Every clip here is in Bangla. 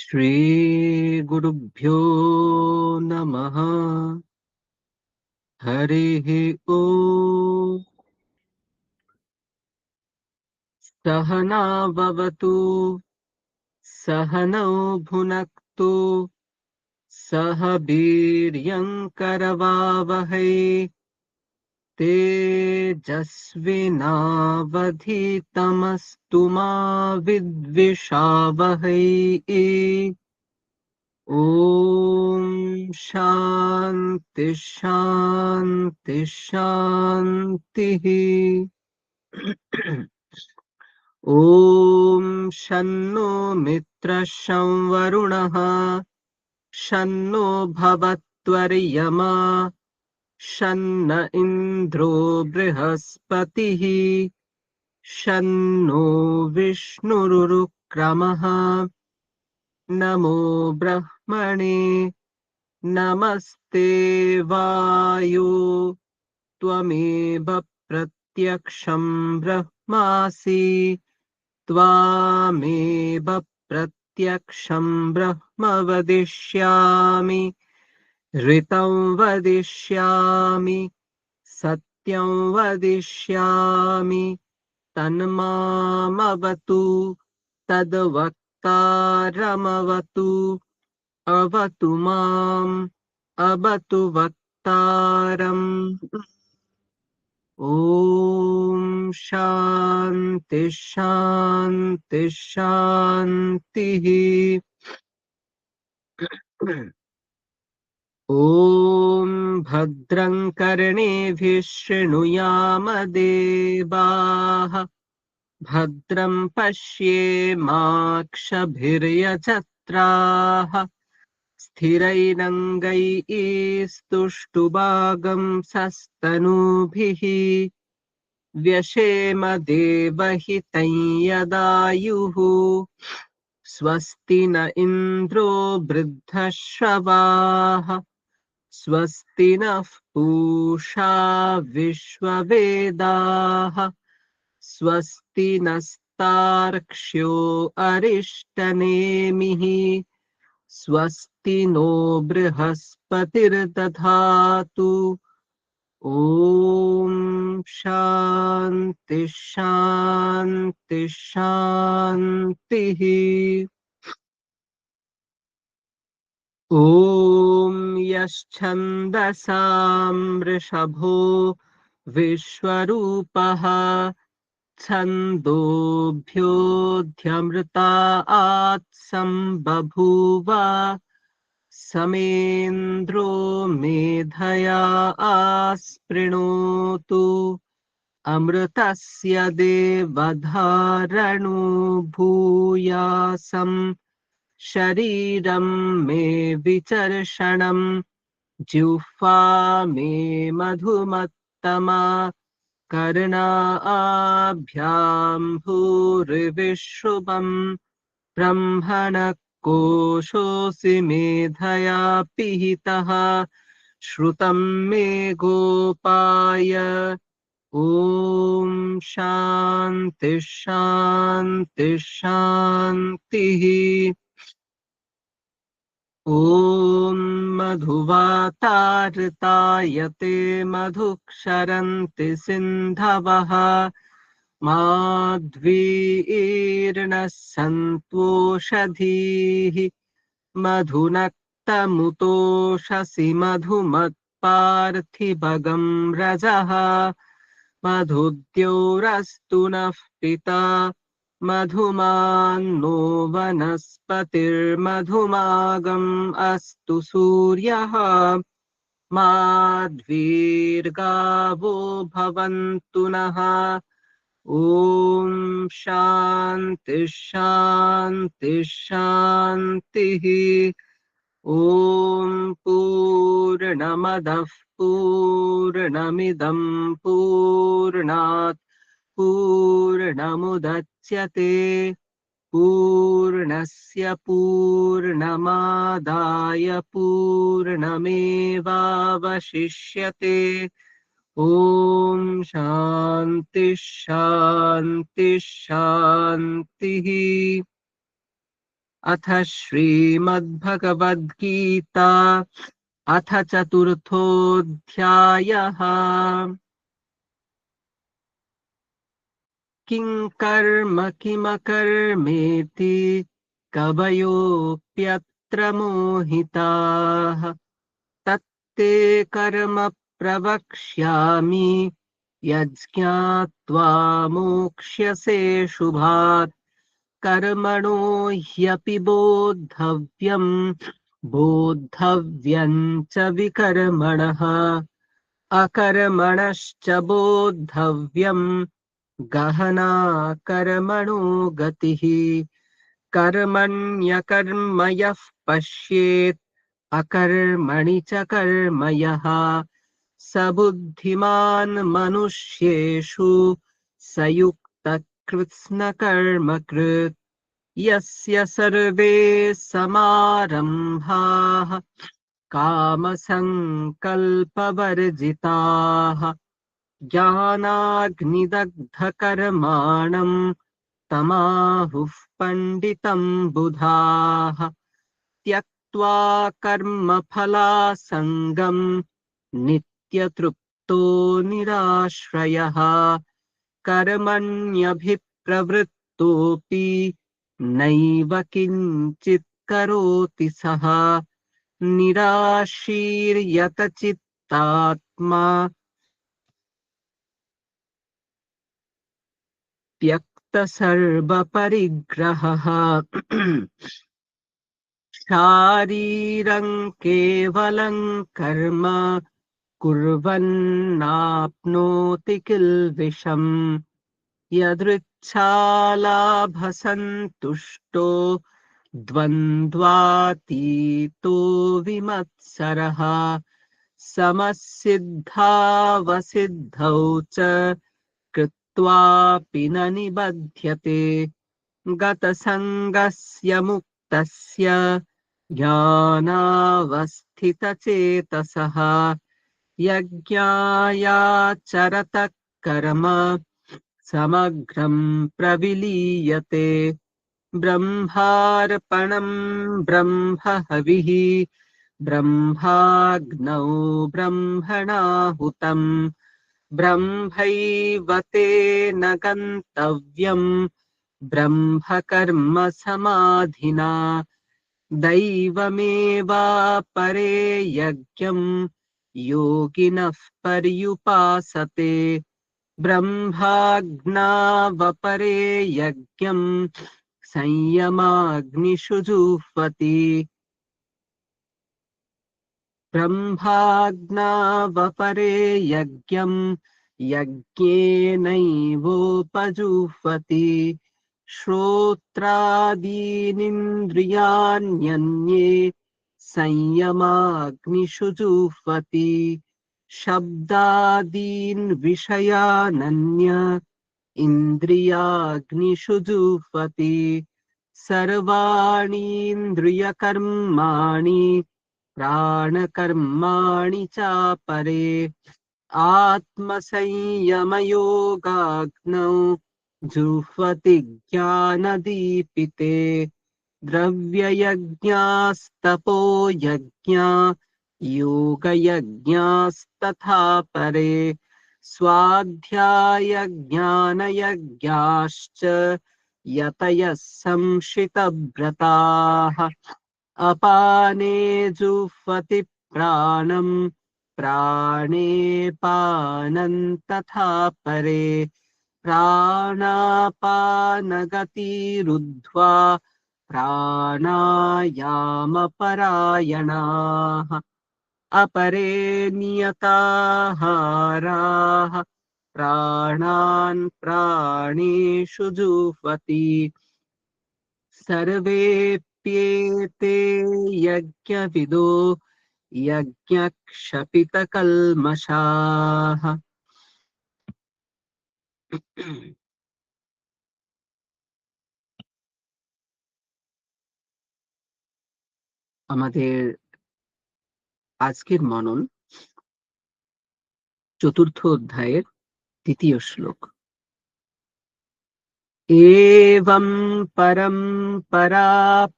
श्रीगुरुभ्यो नमः। हरिः ओम्। सहना भवतु, सहनौ भुनक्तु, सह वीर्यङ्करवावहै, तेजस्विनावधीतमस्तु मा विद्विषावहै। ॐ शान्ति शान्ति शान्तिः। ॐ शन्नो मित्रः शं वरुणः शन्नो भवत्वर्यमा शन्न इन्द्रो बृहस्पतिः शन्नो विष्णुरुक्रमः। नमो ब्रह्मणे नमस्ते वायो त्वमेव प्रत्यक्षं ब्रह्मासि त्वामेव प्रत्यक्षं ब्रह्म वदिष्यामि ऋतं वदिष्यामि सत्यं वदिष्यामि तन्मामवतु तद्वक्तारमवतु अवतु माम् अवतु वक्तारम्। ॐ शान्ति शान्ति शान्तिः। ॐ भद्रं कर्णेभिः शृणुयाम देवाः भद्रं पश्येमाक्षभिर्यजत्राः स्थिरैरङ्गैस्तुष्टुभागं सस्तनूभिः व्यशेम देवहितं यदायुः स्वस्ति न इन्द्रो वृद्धश्रवाः स्वस्ति नः पूषा विश्ववेदाः स्वस्ति नस्तार्क्ष्यो अरिष्टनेमिः स्वस्ति नो बृहस्पतिर्दधातु। ॐ शान्ति शान्ति शान्तिः। ॐ यश्छन्दसां वृषभो विश्वरूपः छन्दोभ्योऽध्यमृतात् सम्बभूव समेन्द्रो मेधया आस्पृणोतु अमृतस्य देवधारणो भूयासं शरीरं मे विचर्षणं जिह्वा मे मधुमत्तमा कर्णाभ्यां भूरिविश्रुवम् ब्रह्मणः कोशोऽसि मेधया पिहितः श्रुतं मे गोपाय। ॐ शान्ति शान्ति शान्तिः। ॐ मधुवातार्तायते मधुक्षरन्ति सिन्धवः माध्वीर्नः सन्तोषधीः मधुनक्तमुतोषसि मधुमत्पार्थिभगं रजः मधुद्योरस्तु नः पिता मधुमान्नो वनस्पतिर्मधुमागम् अस्तु सूर्यः माध्वीर्गावो भवन्तु नः। ॐ शान्ति शान्ति शान्तिः। ॐ पूर्णमदः पूर्णमिदं पूर्णात् पूर्णमुदच्यते पूर्णस्य पूर्णमादाय पूर्णमेवावशिष्यते। ॐ शान्ति शान्ति शान्तिः। अथ श्रीमद्भगवद्गीता अथ चतुर्थोऽध्यायः। किं कर्म किमकर्मेति कवयोऽप्यत्र मोहिताः। तत्ते कर्म प्रवक्ष्यामि यज्ञात्वा मोक्ष्यसे शुभात्। कर्मणो ह्यपि बोद्धव्यं च विकर्मणः। अकर्मणश्च बोद्धव्यम् गहना कर्मणो गतिः। कर्मण्यकर्म यः पश्येत् अकर्मणि च कर्म यः स बुद्धिमान् मनुष्येषु स युक्तः कृत्स्नकर्मकृत्। यस्य सर्वे समारम्भाः कामसङ्कल्पवर्जिताः ज्ञानाग्निदग्धकर्माणम् तमाहुः पण्डितम् बुधाः। त्यक्त्वा कर्मफलासङ्गम् नित्यतृप्तो निराश्रयः कर्मण्यभिप्रवृत्तोऽपि नैव किञ्चित् करोति सः। निराशीर्यतचित्तात्मा त्यक्तसर्वपरिग्रहः शारीरं केवलं कर्म कुर्वन्नाप्नोति किल्बिषम्। यदृच्छालाभसन्तुष्टो द्वन्द्वातीतो विमत्सरः समसिद्धावसिद्धौ च कृत्वापि न निबध्यते। गतसङ्गस्य मुक्तस्य ज्ञानावस्थितचेतसः यज्ञायाचरतः कर्म समग्रं प्रविलीयते। ब्रह्मार्पणं ब्रह्महविः ब्रह्माग्नौ ब्रह्मणाहुतम् ब्रह्मैव तेन गन्तव्यम् ब्रह्मकर्म समाधिना। दैवमेवापरे यज्ञम् योगिनः पर्युपासते। ब्रह्माज्ञावपरे यज्ञम् संयमाग्निषु जुह्वति। ब्रह्माज्ञावपरे यज्ञम् यज्ञेनैवोपजुह्वति। श्रोत्रादीनिन्द्रियाण्यन्ये संयमाग्निषु जुह्वति। शब्दादीन् विषयानन्य इन्द्रियाग्निषु जुह्वति। सर्वाणीन्द्रियकर्माणि प्राणकर्माणि चापरे। आत्मसंयमयोगाग्नौ जुह्वति ज्ञानदीपिते। द्रव्ययज्ञास्तपो यज्ञा योगयज्ञास्तथा परे। स्वाध्यायज्ञानयज्ञाश्च यतयः संशितव्रताः। अपाने जुह्वति प्राणम् प्राणे पानं तथा परे। प्राणापानगतिरुद्ध्वा प्राणायामपरायणाः अपरे नियताहाराः प्राणान् प्राणेषु जुह्वति। सर्वेऽप्येते यज्ञविदो यज्ञक्षपितकल्मषाः। আমাদের আজকের মনন চতুর্থ অধ্যায়ের দ্বিতীয় শ্লোক। एवं परम्परा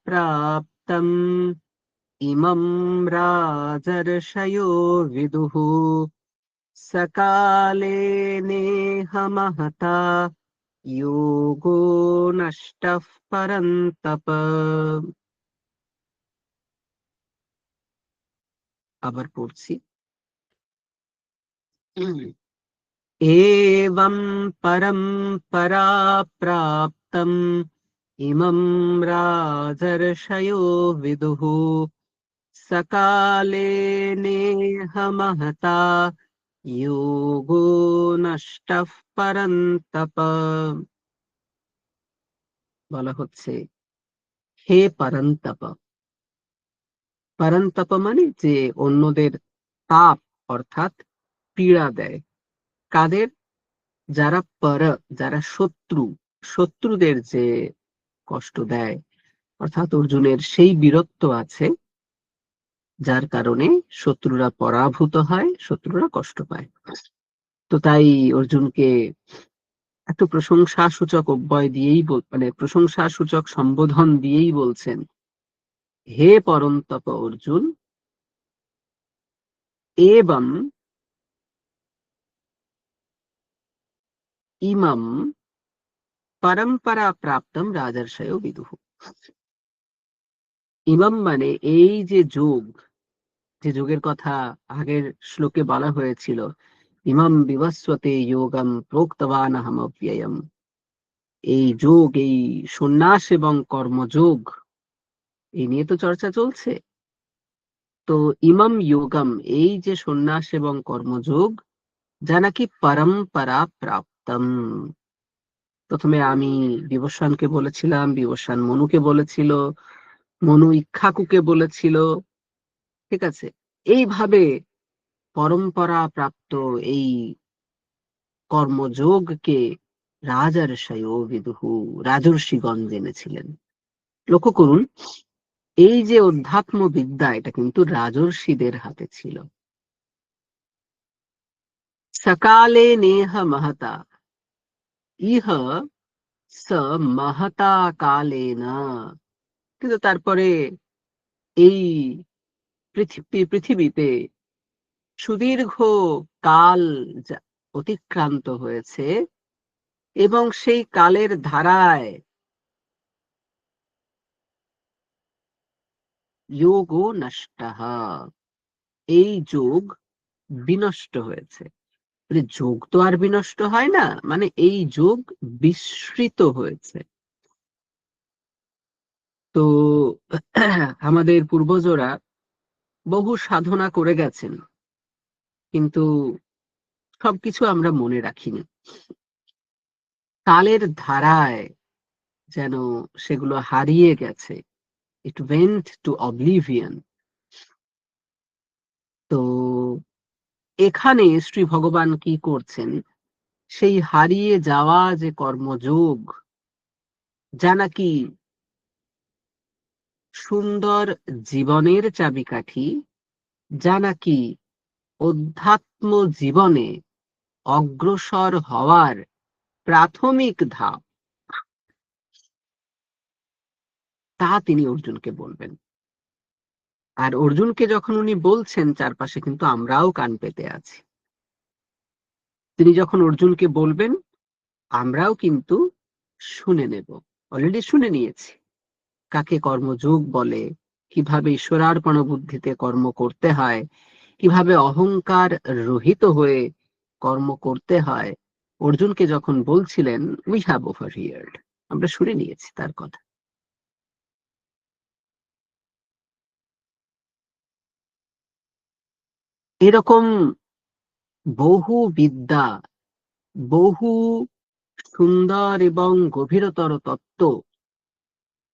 प्राप्तम् इमं राजर्षयो विदुः सकाले नेह महता योगो नष्टः परन्तप। আবার পড়ছি। एवं परम्परा प्राप्तम् इमं राजर्षयो विदुः सकाले नेह महता योगो नष्टः परन्तप। বলা হচ্ছে, হে পরন্তপ। পরন্তপ মানে যে অন্যদের তাপ অর্থাৎ পীড়া দেয়। কাদের? যারা পর, যারা শত্রু, শত্রুদের যে কষ্ট দেয়, অর্থাৎ অর্জুনের সেই বীরত্ব আছে যার কারণে শত্রুরা পরাভূত হয়, শত্রুরা কষ্ট পায়। তো তাই অর্জুনকে এত প্রশংসা সূচক অব্যয় দিয়েই মানে প্রশংসা সূচক সম্বোধন দিয়েই বলছেন, হে পরন্তপ অর্জুন, এবং ইমাম পরম্পরা প্রাপ্তম রাজর্ষয় বিদুঃ। ইমাম মানে এই যে যোগ, যে যোগের কথা আগের শ্লোকে বলা হয়েছিল, ইমাম বিবস্বতে যোগম প্রোক্তবানহম অব্যয়ম। এই যোগ, এই সন্ন্যাস এবং কর্মযোগ, এই নিয়ে তো চর্চা চলছে। তো ইমাম যোগম, এই যে সন্ন্যাস এবং কর্মযোগ, যা নাকি পরম্পরা প্রাপ্তম। প্রথমে আমি বিবস্বানকে বলেছিলাম, বিবস্বান মনুকে বলেছিল, মনু ইক্ষ্বাকুকে বলেছিল, ঠিক আছে। এইভাবে পরম্পরা প্রাপ্ত এই কর্মযোগকে রাজর্ষয় বিদুঃ, রাজর্ষিগণ জেনেছিলেন। লক্ষ্য করুন, এই যে অধ্যাত্ম বিদ্যা, এটা কিন্তু রাজর্ষিদের হাতে ছিল। সকালে নেহ মহতা, ইহ স মহতা কালেন। কিন্তু তারপরে এই পৃথিবীতে সুদীর্ঘ কাল অতিক্রান্ত হয়েছে, এবং সেই কালের ধারায় যোগো নষ্টঃ, এই যোগ বিনষ্ট হয়েছে। যোগ তো আর বিনষ্ট হয় না, মানে এই যোগ বিস্মৃত হয়েছে। তো আমাদের পূর্বজরা বহু সাধনা করে গেছেন, কিন্তু সবকিছু আমরা মনে রাখিনি। কালের ধারায় যেন সেগুলো হারিয়ে গেছে। It went to oblivion. তো এখানে শ্রী ভগবান কি করছেন, সেই হারিয়ে যাওয়া যে কর্মযোগ, যা নাকি সুন্দর জীবনের চাবিকাঠি, যা নাকি অধ্যাত্ম জীবনে অগ্রসর হওয়ার প্রাথমিক ধাপ, তা তিনি অর্জুনকে বলবেন। আর অর্জুনকে যখন উনি বলছেন, চারপাশে কিন্তু আমরাও কান পেতে আছি। তিনি যখন অর্জুনকে বলবেন, আমরাও কিন্তু শুনে নেব। অলরেডি শুনে নিয়েছি কাকে কর্মযোগ বলে, কিভাবে ঈশ্বরার্পণ বুদ্ধিতে কর্ম করতে হয়, কিভাবে অহংকার রহিত হয়ে কর্ম করতে হয়। অর্জুনকে যখন বলছিলেন, উই হ্যাভ ওভারহিয়ার্ড, আমরা শুনে নিয়েছি তার কথা। এরকম বহু বিদ্যা, বহু সুন্দর এবং গভীরতর তত্ত্ব,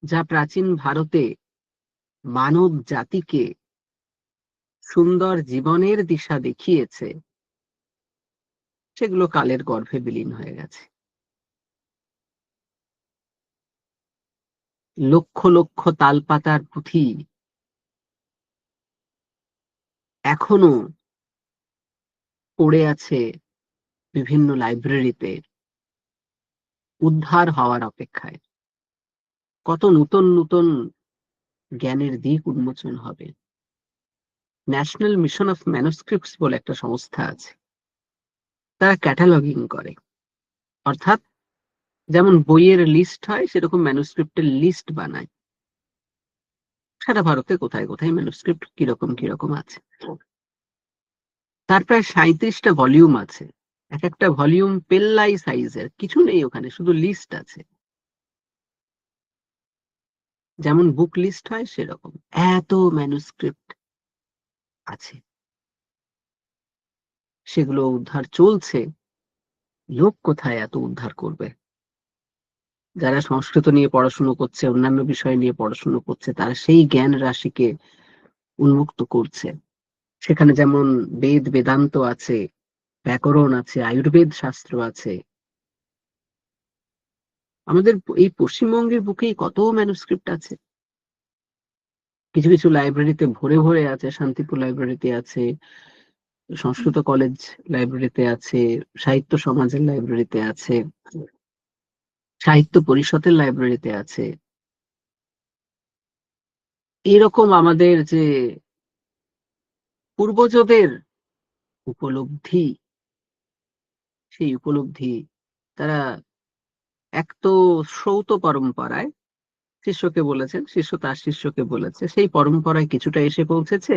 যা প্রাচীন ভারতে মানব জাতিকে সুন্দর জীবনের দিশা দেখিয়েছে, সেগুলো কালের গর্ভে বিলীন হয়ে গেছে। লক্ষ লক্ষ তালপাতার পুঁথি এখনো পড়ে আছে বিভিন্ন লাইব্রেরিতে। উদ্ধার হওয়ার অপেক্ষায়। কত নতুন নতুন জ্ঞানের দিক উন্মোচন হবে। ন্যাশনাল মিশন অফ ম্যানুস্ক্রিপ্টস বলে একটা সংস্থা আছে, তারা ক্যাটালগিং করে, অর্থাৎ যেমন বইয়ের লিস্ট হয় সেরকম ম্যানুস্ক্রিপ্টের লিস্ট বানায়। সারা ভারতে কোথায় কোথায় ম্যানুস্ক্রিপ্ট কিরকম কিরকম আছে। তার প্রায় 37টা ভলিউম আছে। এক একটা ভলিউম পেল্লাই সাইজের, কিছু নেই ওখানে, শুধু লিস্ট আছে, যেমন বুক লিস্ট হয় সেরকম। এত ম্যানুস্ক্রিপ্ট আছে, সেগুলো উদ্ধার চলছে। লোক কোথায় এত উদ্ধার করবে? যারা সংস্কৃত নিয়ে পড়াশুনো করছে, অন্যান্য বিষয় নিয়ে পড়াশুনো করছে, তারা সেই জ্ঞান রাশিকে উন্মুক্ত করছে। সেখানে যেমন বেদ বেদান্ত আছে, ব্যাকরণ আছে, আয়ুর্বেদ শাস্ত্র আছে। আমাদের এই পশ্চিমবঙ্গের বুকেই কত ম্যানুস্ক্রিপ্ট আছে। কিছু কিছু লাইব্রেরিতে ভরে ভরে আছে, শান্তিপুর লাইব্রেরিতে আছে, সংস্কৃত কলেজ লাইব্রেরিতে আছে, সাহিত্য সমাজের লাইব্রেরিতে আছে, সাহিত্য পরিষদের লাইব্রেরিতে আছে। এরকম আমাদের যে পূর্বজদের উপলব্ধি, সেই উপলব্ধি তারা এক তো শ্রৌত পরম্পরায় শিষ্যকে বলেছেন, শিষ্য তার শিষ্যকে বলেছে, সেই পরম্পরায় কিছুটা এসে পৌঁছেছে,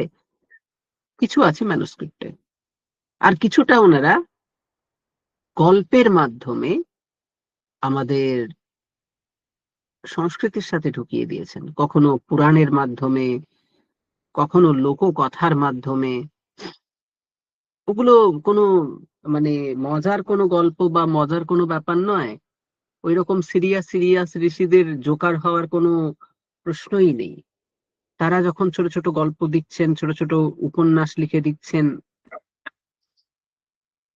কিছু আছে ম্যানুস্ক্রিপ্টে, আর কিছুটা ওনারা গল্পের মাধ্যমে আমাদের সংস্কৃতির সাথে ঢুকিয়ে দিয়েছেন, কখনো পুরাণের মাধ্যমে, কখনো লোককথার মাধ্যমে। ওগুলো কোনো মানে মজার কোনো গল্প বা মজার কোনো ব্যাপার নয়। ওই রকম সিরিয়াস সিরিয়াস ঋষিদের জোকার হওয়ার কোনো প্রশ্নই নেই। তারা যখন ছোট ছোট গল্প দিচ্ছেন, ছোট ছোট উপন্যাস লিখে দিচ্ছেন,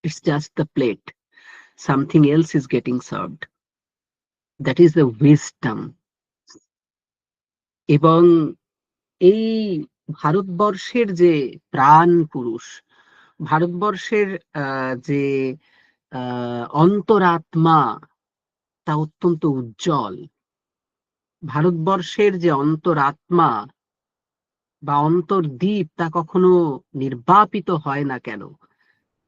it's just the plate, something else is getting served, that is the wisdom. এবং এই ভারতবর্ষের যে প্রাণ পুরুষ, ভারতবর্ষের যে অন্তরাত্মা, তা অত্যন্ত উজ্জ্বল। ভারতবর্ষের যে অন্তরাত্মা বা অন্তর্দীপ, তা কখনো নির্বাপিত হয় না কেন?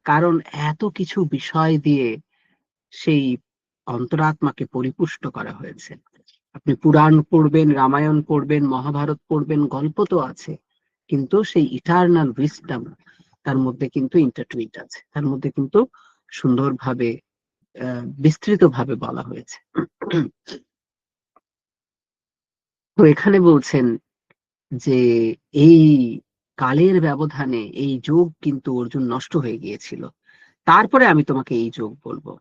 কারণ এত কিছু বিষয় দিয়ে সেই অন্তরাত্মাকে পরিপুষ্ট করা হয়েছে। আপনি পুরাণ পড়বেন, রামায়ণ পড়বেন, মহাভারত পড়বেন, গল্প তো আছে, কিন্তু সেই ইটারনাল উইজডম তার মধ্যে কিন্তু ইন্টারটুইট আছে, তার মধ্যে কিন্তু সুন্দরভাবে বিস্তৃতভাবে বলা হয়েছে। তো এখানে বলছেন যে এই কালের ব্যবধানে এই যোগ কিন্তু অর্জুন নষ্ট হয়ে গিয়েছিল, তারপরে আমি তোমাকে এই যোগ বলবো।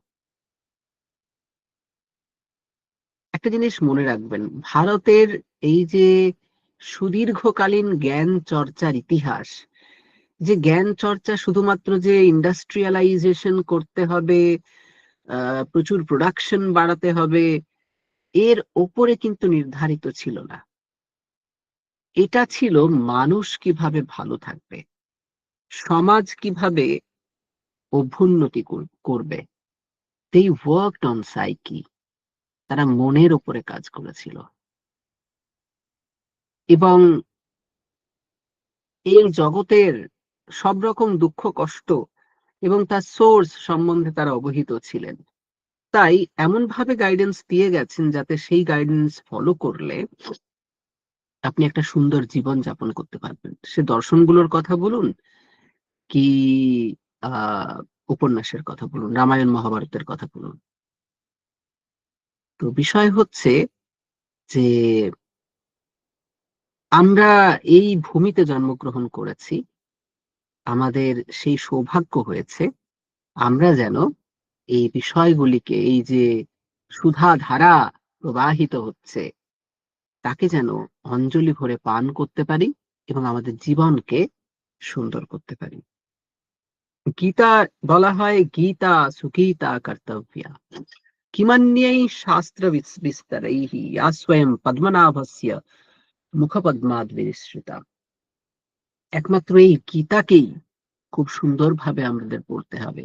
একটা জিনিস মনে রাখবেন, ভারতের এই যে সুদীর্ঘকালীন জ্ঞান চর্চার ইতিহাস, যে জ্ঞান চর্চা শুধুমাত্র যে ইন্ডাস্ট্রিয়ালাইজেশন করতে হবে, প্রচুর প্রোডাকশন বাড়াতে হবে, এর ওপরে কিন্তু নির্ধারিত ছিল না। এটা ছিল মানুষ কিভাবে ভালো থাকবে, সমাজ কিভাবে অভ্যুন্নতি করবে। they worked on psyche, তারা মনের উপরে কাজ করেছিল। এবং এই জগতের সব রকম দুঃখ কষ্ট এবং তার সোর্স সম্বন্ধে তারা অবহিত ছিলেন। তাই এমন ভাবে গাইডেন্স দিয়ে গেছেন যাতে সেই গাইডেন্স ফলো করলে আপনি একটা সুন্দর জীবন যাপন করতে পারবেন। সে দর্শনগুলোর কথা বলুন কি আহ উপন্যাসের কথা বলুন, রামায়ণ মহাভারতের কথা বলুন। তো বিষয় হচ্ছে যে আমরা এই ভূমিতে জন্মগ্রহণ করেছি, আমাদের সেই সৌভাগ্য হয়েছে আমরা যেন এই বিষয়গুলিকে, এই যে সুধা ধারা প্রবাহিত হচ্ছে, তাকে যেন অঞ্জলি ভরে পান করতে পারি এবং আমাদের জীবনকে সুন্দর করতে পারি। গীতা বলা হয় গীতা সুগীতা কর্তব্যা, কিমান্যৈ শাস্ত্র বিস্তরৈঃ ইয়া স্বয়ং পদ্মনাভস্য মুখপদ্মাদ বিনিসৃতা। একমাত্র এই গীতাকেই খুব সুন্দরভাবে আমাদের পড়তে হবে।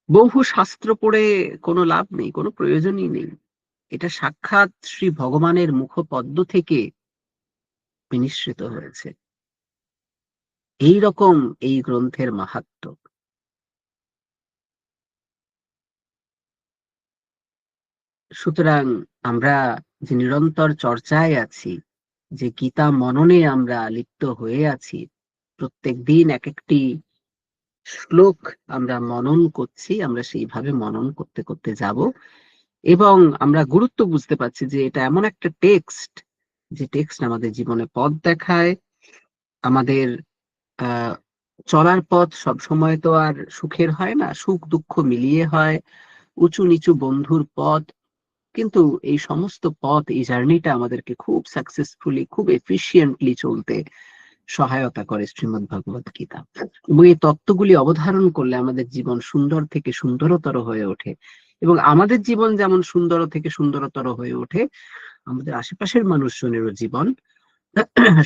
বহু শাস্ত্র পড়ে কোনো লাভ নেই, কোনো প্রয়োজনই নেই। এটা সাক্ষাৎ শ্রী ভগবানের মুখপদ্ম থেকে বিনিশ্রিত হয়েছে। এই রকম এই গ্রন্থের মাহাত্ম্য। সুতরাং আমরা যে নিরন্তর চর্চায় আছি, যে গীতা মননে আমরা লিপ্ত হয়ে আছি, প্রত্যেক দিন এক একটি শ্লোক আমরা মনন করছি, আমরা সেইভাবে মনন করতে করতে যাব এবং আমরা গুরুত্ব বুঝতে পারছি যে এটা এমন একটা টেক্সট, যে টেক্সট আমাদের জীবনে পথ দেখায়। আমাদের আহ চলার পথ সব সময় তো আর সুখের হয় না, সুখ দুঃখ মিলিয়ে হয়, উঁচু নিচু বন্ধুর পথ। কিন্তু এই সমস্ত পথ, এই জার্নিটা আমাদেরকে খুব সাকসেসফুলি, খুব এফিশিয়েন্টলি চলতে সহায়তা করে শ্রীমদ্ ভগবত গীতা। এবং এই তত্ত্বগুলি অবধারণ করলে আমাদের জীবন সুন্দর থেকে সুন্দরতর হয়ে ওঠে। এবং আমাদের জীবন যেমন সুন্দর থেকে সুন্দরতর হয়ে ওঠে, আমাদের আশেপাশের মানুষজনেরও জীবন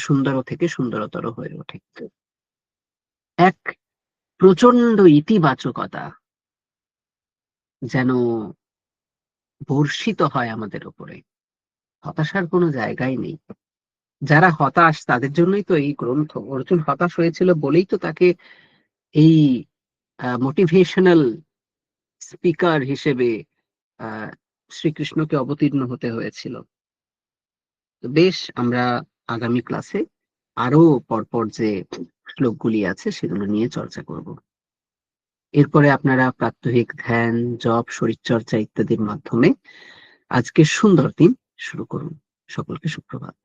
সুন্দর থেকে সুন্দরতর হয়ে ওঠে। এক প্রচন্ড ইতিবাচকতা যেন বর্ষিত হয় আমাদের উপরে। হতাশার কোনো জায়গায় নেই। যারা হতাশ তাদের জন্যই তো এই গ্রন্থ। অর্জুন হতাশ হয়েছিল বলেই তো তাকে এই মোটিভেশনাল স্পিকার হিসেবে আহ শ্রীকৃষ্ণকে অবতীর্ণ হতে হয়েছিল। তো বেশ, আমরা আগামী ক্লাসে আরো পরপর যে শ্লোকগুলি আছে সেগুলো নিয়ে চর্চা করব। এরপরে আপনারা প্রাত্যহিক ধ্যান, জপ, শরীরচর্চা ইত্যাদির মাধ্যমে আজকে সুন্দর দিন শুরু করুন। সকলকে সুপ্রভাত।